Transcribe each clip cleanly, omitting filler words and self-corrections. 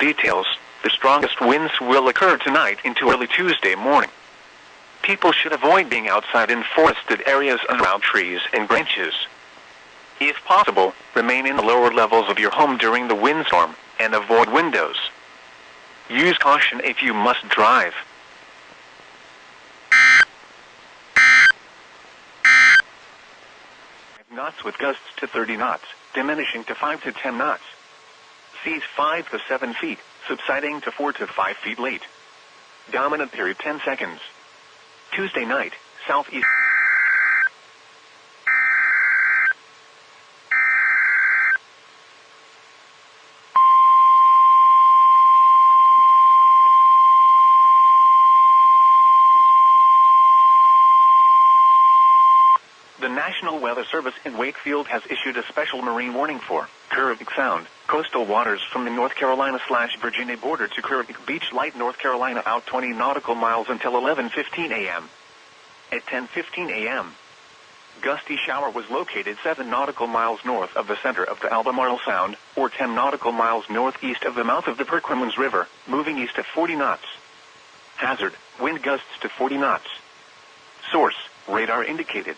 details, the strongest winds will occur tonight into early Tuesday morning. People should avoid being outside in forested areas around trees and branches. If possible, remain in the lower levels of your home during the windstorm, and avoid windows. Use caution if you must drive. Knots with gusts to 30 knots, diminishing to 5 to 10 knots. Seas 5 to 7 feet, subsiding to 4 to 5 feet late. Dominant period 10 seconds. Tuesday night, southeast. The National Weather Service in Wakefield has issued a special marine warning for Kerrville Sound, coastal waters from the North Carolina/Virginia border to Kerrville Beach, Light, North Carolina, out 20 nautical miles until 11:15 a.m. At 10:15 a.m., gusty shower was located 7 nautical miles north of the center of the Albemarle Sound, or 10 nautical miles northeast of the mouth of the Perquimans River, moving east at 40 knots. Hazard, wind gusts to 40 knots. Source, radar indicated.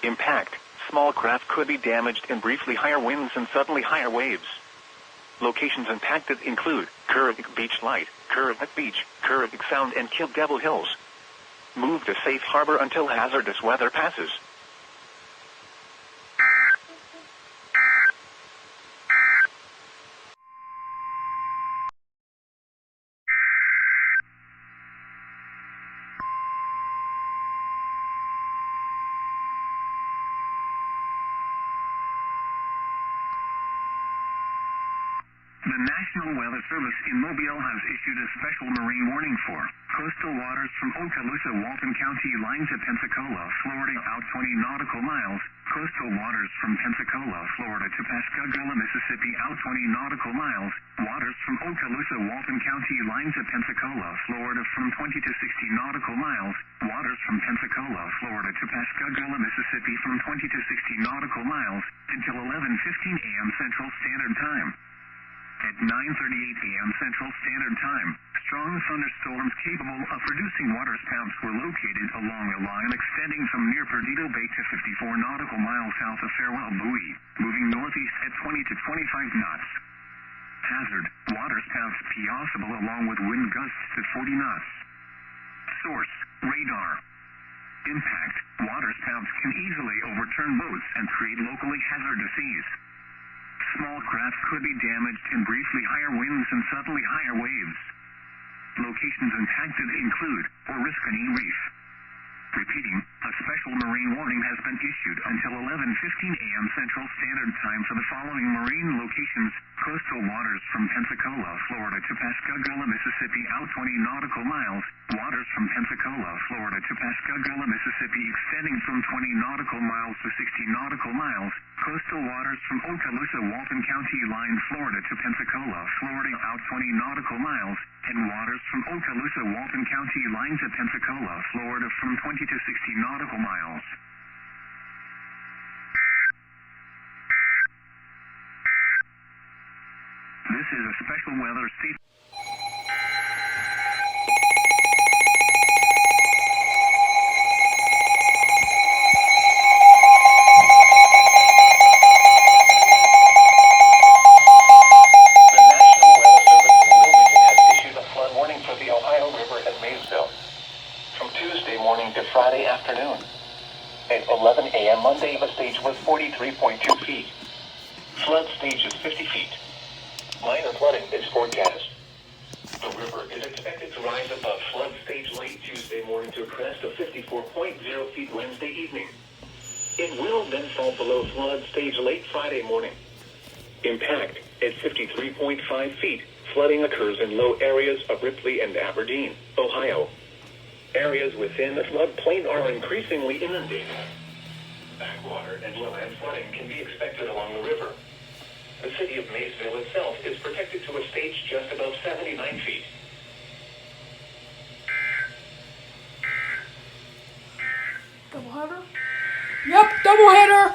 Impact, small craft could be damaged and briefly higher winds and suddenly higher waves. Locations impacted include Kerrville Beach, Light, Kerrville Beach, Kerrville Sound, and Kill Devil Hills. Move to safe harbor until hazardous weather passes. The National Weather Service in Mobile has issued a special marine warning for coastal waters from Okaloosa, Walton County line to Pensacola, Florida, out 20 nautical miles, coastal waters from Pensacola, Florida to Pascagoula, Mississippi, out 20 nautical miles, waters from Okaloosa, Walton County line to Pensacola, Florida, from 20 to 60 nautical miles, waters from Pensacola, Florida to Pascagoula, Mississippi, from 20 to 60 nautical miles, until 11:15 a.m. Central Standard Time. At 9:38 a.m. Central Standard Time, strong thunderstorms capable of producing waterspouts were located along a line extending from near Perdido Bay to 54 nautical miles south of Farewell Buoy, moving northeast at 20 to 25 knots. Hazard, waterspouts possible along with wind gusts to 40 knots. Source, radar. Impact, waterspouts can easily overturn boats and create locally hazardous seas. Small craft could be damaged and briefly higher winds and suddenly higher waves. Locations impacted include Oriskany Reef. Repeating, a special marine warning has been issued until 11:15 a.m. Central Standard Time for the following marine locations: coastal waters from Pensacola, Florida to Pascagoula, Mississippi, out 20 nautical miles, waters from Pensacola, Florida to Pascagoula, Mississippi, extending from 20 nautical miles to 60 nautical miles, coastal waters from Okaloosa, Walton County line, Florida to Pensacola, Florida, out 20 nautical miles, and waters from Okaloosa, Walton County line to Pensacola, Florida, from 20 to 60 nautical miles. This is a special weather state. Morning to Friday afternoon. At 11 a.m. Monday, the stage was 43.2 feet. Flood stage is 50 feet. Minor flooding is forecast. The river is expected to rise above flood stage late Tuesday morning to a crest of 54.0 feet Wednesday evening. It will then fall below flood stage late Friday morning. Impact at 53.5 feet. Flooding occurs in low areas of Ripley and Aberdeen, Ohio. Areas within the floodplain are increasingly inundated. Backwater and lowland flooding can be expected along the river. The city of Maysville itself is protected to a stage just above 79 feet. Doubleheader? Yep, doubleheader!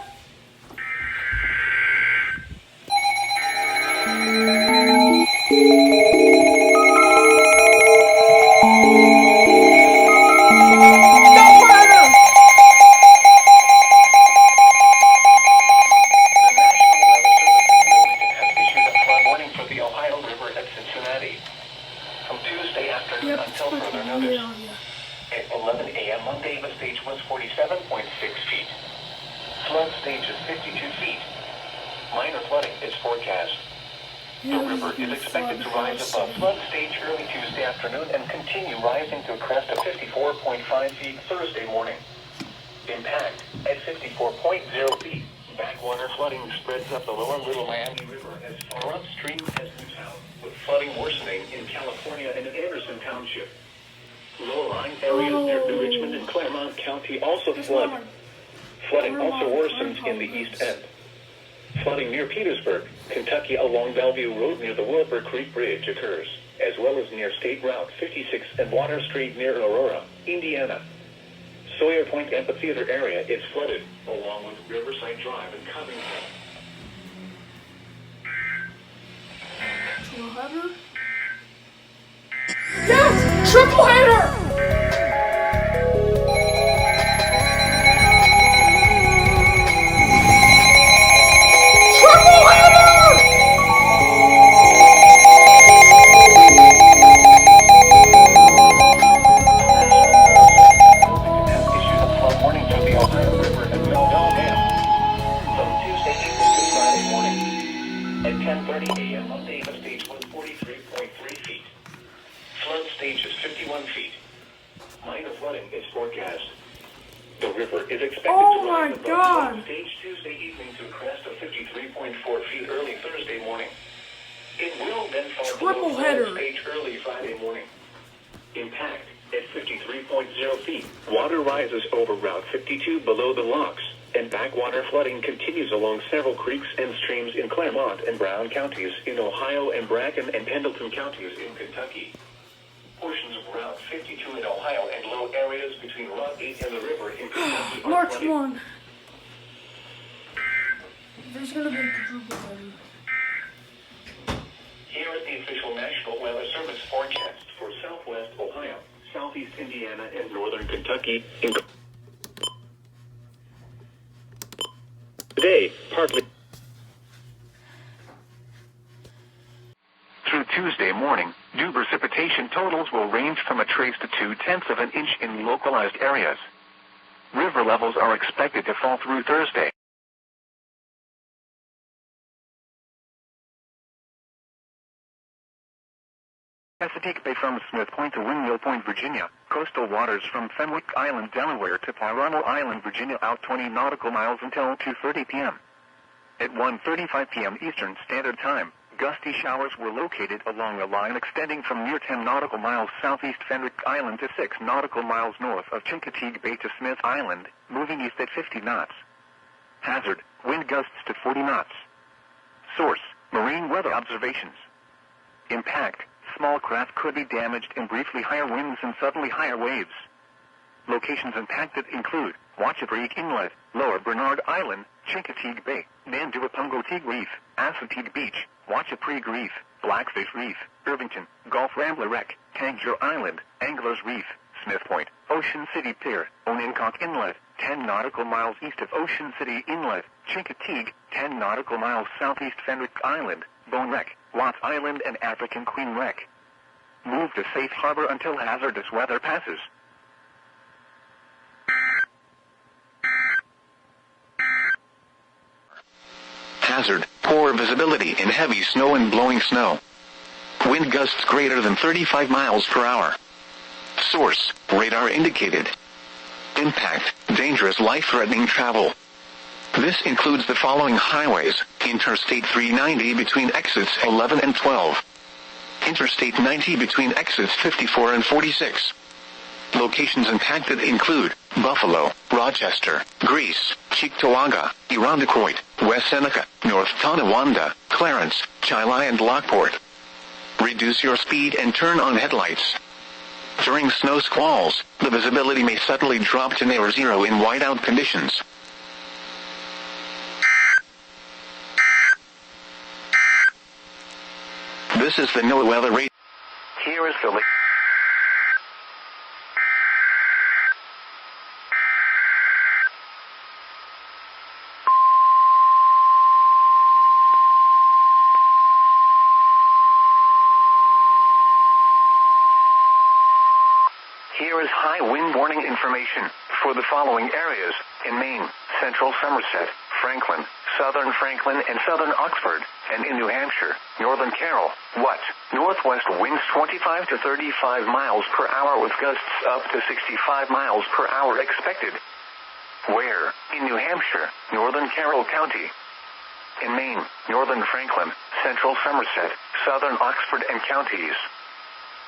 was 47.6 feet. Flood stage is 52 feet. Minor flooding is forecast. The river is expected to rise above flood stage early Tuesday afternoon and continue rising to a crest of 54.5 feet Thursday morning. Impact at 54.0 feet. Backwater flooding spreads up the lower Little Miami River as far upstream as Newtown, with flooding worsening in California and in Anderson Township. Low-lying areas near New Richmond and Claremont County also flood. Flooding also worsens in the East End. Flooding near Petersburg, Kentucky along Bellevue Road near the Wilbur Creek Bridge occurs, as well as near State Route 56 and Water Street near Aurora, Indiana. Sawyer Point Amphitheater area is flooded, along with Riverside Drive and Covington. Triple header? Yes! Triple header! At 10:30 a.m. Monday, the stage was 43.3 feet. Flood stage is 51 feet. Minor flooding is forecast. The river is expected to rise above flood stage Tuesday evening to a crest of 53.4 feet early Thursday morning. It will then fall below flood stage early Friday morning. Impact at 53.0 feet. Water rises over Route 52 below the locks, and backwater flooding continues along several creeks and streams in Claremont and Brown counties in Ohio and Bracken and Pendleton counties in Kentucky. Portions of Route 52 in Ohio and low areas between Route 8 and the river in Kentucky are March flooded. 1. There's gonna be a quadruple header. Here is the official National Weather Service forecast for southwest Ohio, southeast Indiana, and northern Kentucky. Today, partly through Tuesday morning, dew precipitation totals will range from a trace to 0.2 of an inch in localized areas. River levels are expected to fall through Thursday. Chesapeake Bay from Smith Point to Windmill Point, Virginia. Coastal waters from Fenwick Island, Delaware to Pyronal Island, Virginia out 20 nautical miles until 2:30 p.m. At 1:35 p.m. Eastern Standard Time, gusty showers were located along a line extending from near 10 nautical miles southeast Fenwick Island to 6 nautical miles north of Chincoteague Bay to Smith Island, moving east at 50 knots. Hazard, wind gusts to 40 knots. Source, Marine Weather Observations. Impact, small craft could be damaged in briefly higher winds and suddenly higher waves. Locations impacted include Wachapreague Inlet, Lower Bernard Island, Chincoteague Bay, Nanduapungoteague Reef, Assateague Beach, Wachapreague Reef, Blackfish Reef, Irvington, Gulf Rambler Wreck, Tangier Island, Anglers Reef, Smith Point, Ocean City Pier, Onencock Inlet, 10 nautical miles east of Ocean City Inlet, Chincoteague, 10 nautical miles southeast Fenwick Island, Bone Wreck, Watts Island and African Queen Wreck. Move to safe harbor until hazardous weather passes. Hazard, poor visibility in heavy snow and blowing snow. Wind gusts greater than 35 miles per hour. Source, radar indicated. Impact, dangerous life-threatening travel. This includes the following highways: Interstate 390 between exits 11 and 12. Interstate 90 between exits 54 and 46. Locations impacted include Buffalo, Rochester, Greece, Cheektowaga, Irondequoit, West Seneca, North Tonawanda, Clarence, Chili and Lockport. Reduce your speed and turn on headlights. During snow squalls, the visibility may suddenly drop to near zero in whiteout conditions. This is the NOAA weather rate. Here is the link. Here is high wind warning information. information for the following areas in Maine, central Somerset, Franklin, southern Franklin and southern Oxford, and in New Hampshire, northern Carroll. What? Northwest winds 25 to 35 miles per hour with gusts up to 65 miles per hour expected. Where? In New Hampshire, northern Carroll County. In Maine, northern Franklin, central Somerset, southern Oxford and counties.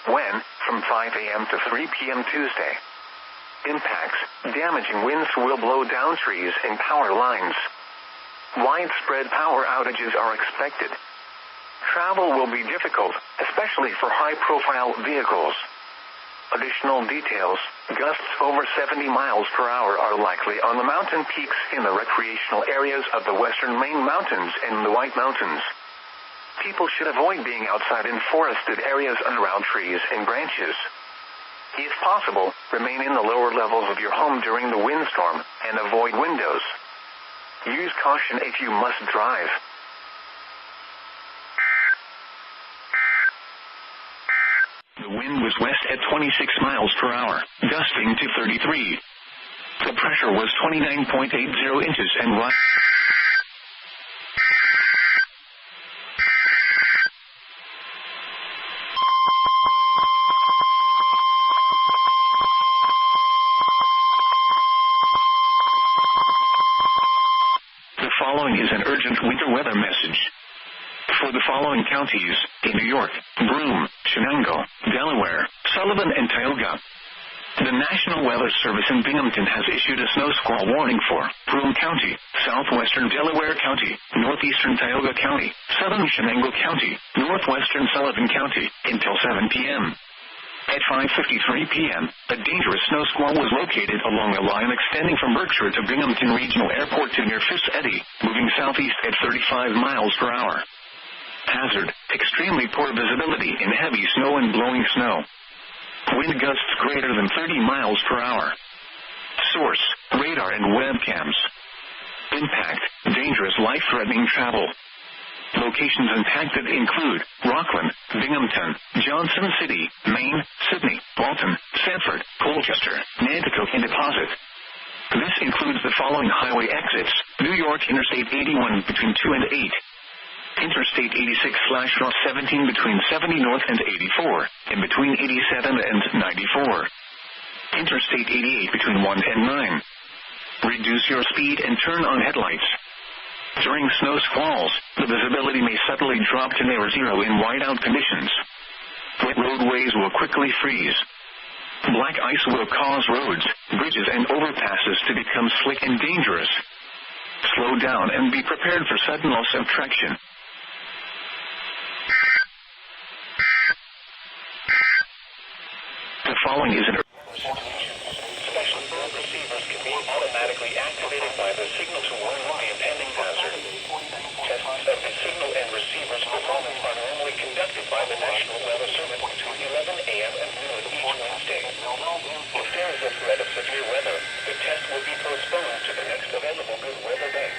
When? From 5 a.m. to 3 p.m. Tuesday. Impacts: damaging winds will blow down trees and power lines. Widespread power outages are expected. Travel will be difficult, especially for high-profile vehicles. Additional details: gusts over 70 miles per hour are likely on the mountain peaks in the recreational areas of the western Maine Mountains and the White Mountains. People should avoid being outside in forested areas and around trees and branches. If possible, remain in the lower levels of your home during the windstorm and avoid windows. Use caution if you must drive. The wind was west at 26 miles per hour, gusting to 33. The pressure was 29.80 inches and The following is an urgent winter weather message. For the following counties, in New York, Broome, Shenango, Delaware, Sullivan and Tioga. The National Weather Service in Binghamton has issued a snow squall warning for Broome County, southwestern Delaware County, northeastern Tioga County, southern Shenango County, northwestern Sullivan County, until 7 p.m. At 5:53 p.m., a dangerous snow squall was located along a line extending from Berkshire to Binghamton Regional Airport to near Fifth Eddy, moving southeast at 35 miles per hour. Hazard: extremely poor visibility in heavy snow and blowing snow. Wind gusts greater than 30 miles per hour. Source: radar and webcams. Impact: dangerous, life-threatening travel. Locations impacted include Rockland, Binghamton, Johnson City, Maine, Sydney, Walton, Sanford, Colchester, Nanticoke and Deposit. This includes the following highway exits: New York Interstate 81 between 2 and 8. Interstate 86/17 between 70 North and 84, and between 87 and 94. Interstate 88 between 1 and 9. Reduce your speed and turn on headlights. During snow squalls, the visibility may suddenly drop to near zero in whiteout conditions. Wet roadways will quickly freeze. Black ice will cause roads, bridges and overpasses to become slick and dangerous. Slow down and be prepared for sudden loss of traction. The following is an special bird receivers can be automatically activated by the signal to warn of the impending hazard. Tests of the signal and receiver's performance are normally conducted by the National Weather Service between 11 a.m. and noon each Wednesday. If there is a threat of severe weather, the test will be postponed to the next available good weather day.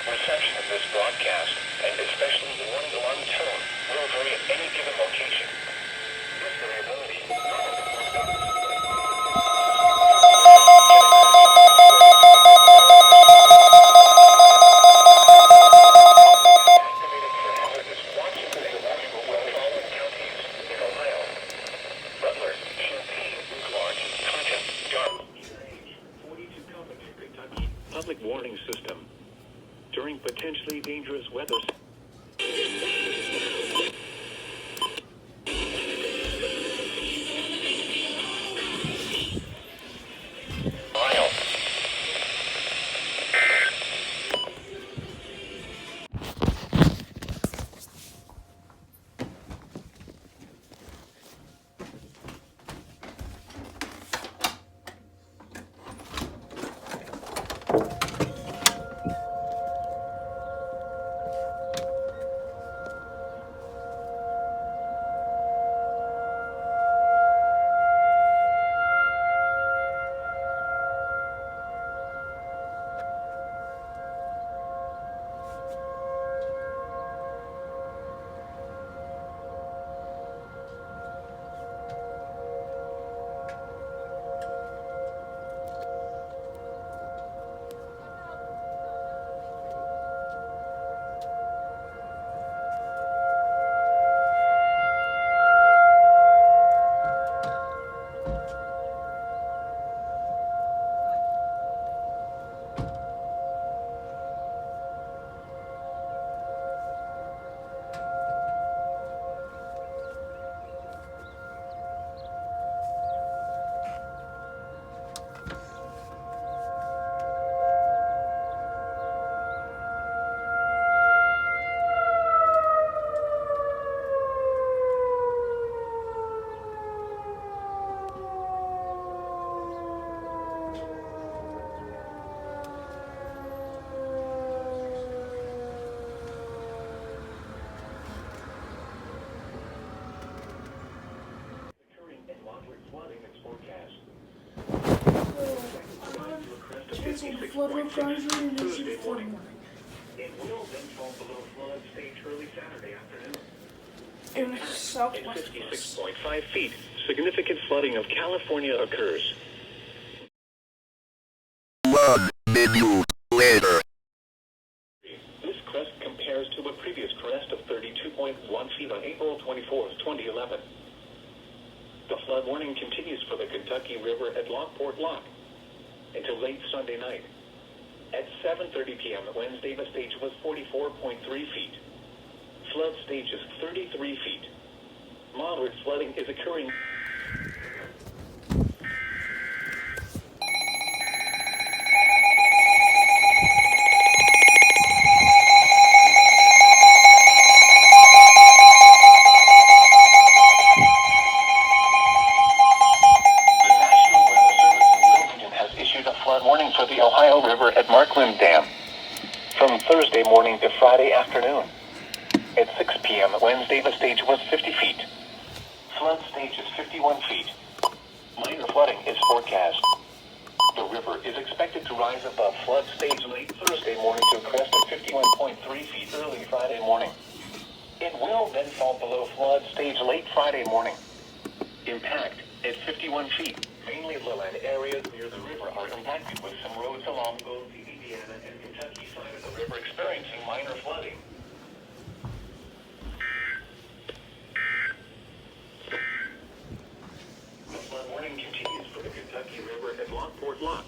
Reception of this broadcast, and especially the warning alarm tone, will vary at any given location. This variability public warning system. During potentially dangerous weather. flood reprisal and Tuesday issued flood morning. warning. It will then fall below flood stage early Saturday afternoon. In At southwest of us. 56.5 feet, significant flooding of California occurs. 1 minute later. This crest compares to a previous crest of 32.1 feet on April 24, 2011. The flood warning continues for the Kentucky River at Lockport Lock until late Sunday night. At 7:30 p.m. Wednesday, the stage was 44.3 feet. Flood stage is 33 feet. Moderate flooding is occurring. Flood warning for the Ohio River at Markland Dam from Thursday morning to Friday afternoon. At 6 p.m. Wednesday, the stage was 50 feet. Flood stage is 51 feet. Minor flooding is forecast. The river is expected to rise above flood stage late Thursday morning to a crest of 51.3 feet early Friday morning. It will then fall below flood stage late Friday morning. Impact at 51 feet. Mainly lowland areas near the river are impacted, with some roads along both the Indiana and Kentucky side of the river experiencing minor flooding. The flood warning continues for the Kentucky River at Lockport Lock